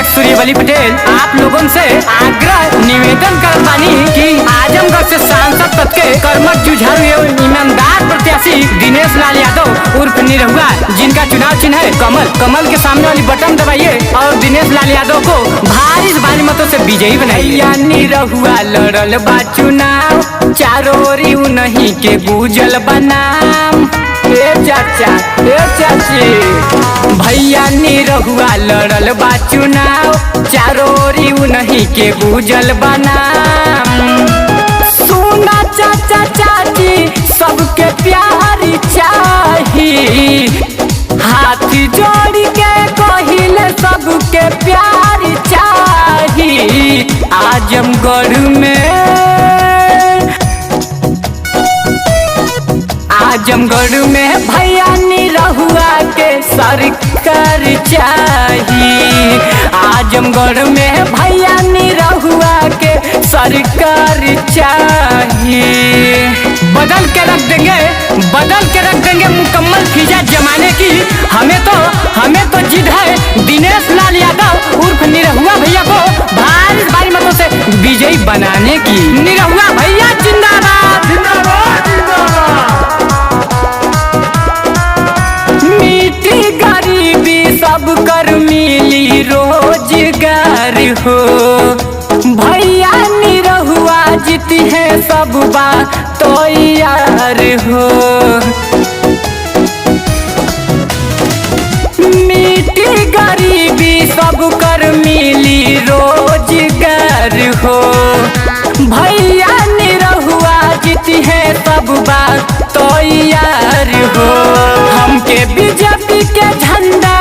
विधायक सूर्यवली पटेल आप लोगों से आग्रह निवेदन कर बानी कि आजमगढ़ से सांसद पद के कर्मठ जुझारू एवं ईमानदार प्रत्याशी दिनेश लाल यादव उर्फ निरहुआ, जिनका चुनाव चिन्ह है कमल, कमल के सामने वाली बटन दबाइए और दिनेश लाल यादव को भारी मतों से विजयी बनाइए। निरहुआ लड़ल बा चुनाव, चारों ओरी उन्हीं के गुजल बनाम। ए चाचा ए चाची, भैया निरहुआ लड़ल बा चुनाव, चारों ओरी उन्हीं के गुजल बनाम। सुना चाचा चाची सबके प्यार चाहिए, हाथ जोड़ के कहिले सबके प्यार चाहिए। आजमगढ़ में भैया निरहुआ के सरकार चाहिए। आजमगढ़ में भैया निरहुआ के सरकार चाहिए। बदल के रख देंगे मुकम्मल फिजा जमाने की। हमें तो जिद है दिनेश लाल यादव उर्फ निरहुआ भैया को भारी मतों से विजयी बनाने की। निरहुआ भैया जिंदाबाद जिंदाबाद जिंदाबाद। मिट्टी गरीबी सब कर मिली रोजगार हो, भैया निरहुआ जीती है सब बात तो यार हो। मिट्टी गरीबी सब कर मिली रोजगार हो, भैया निरहुआ जीती है सब बात तो यार हो। हमके बीजेपी के झंडा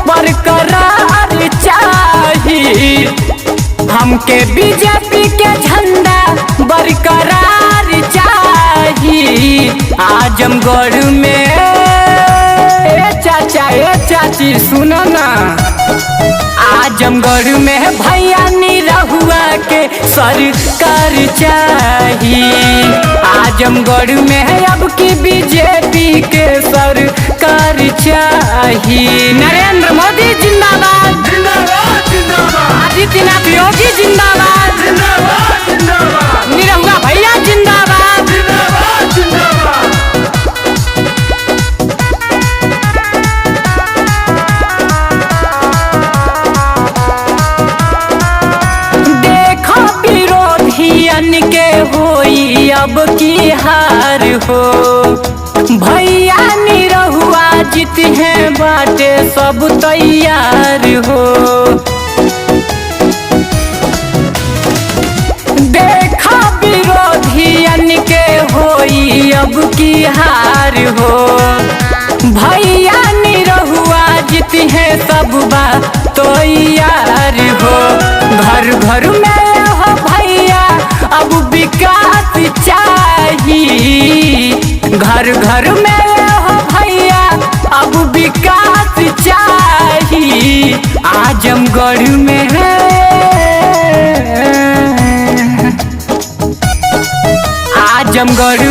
बरकरार चाहिए, हमके बीजेपी के झंडा बरकरार चाहिए। आजमगढ़ में चाचा ए चाची सुनो ना, आजमगढ़ में भैया निरहुआ के सरकार चाहिए। आजमगढ़ में अब की बीजेपी के सरकार चाहिए। नरेंद्र मोदी जिंदाबाद जिंदाबाद जिंदाबाद, आदित्यनाथ योगी जिंदाबाद जिंदाबाद जिंदाबाद, निरहुआ भैया जिंदाबाद जिंदाबाद जिंदाबाद। देखो विरोधियन के होई अब की हार हो, भैया निरहुआ जीत है बाटे सब तैयार हो। देखा विरोधियन के होई अब की हार हो, भैया निरहुआ जीत है सब बात तो यार हो। घर घर में हो भैया अब विकास चाहिए, घर घर में हो भैया अब विकास चाहिए। आजमगढ़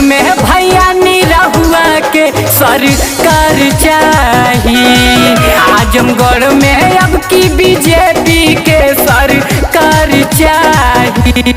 में भैया निरहुआ के सरकार चाहिए। आजमगढ़ में अब की बीजेपी के सरकार चाहिए।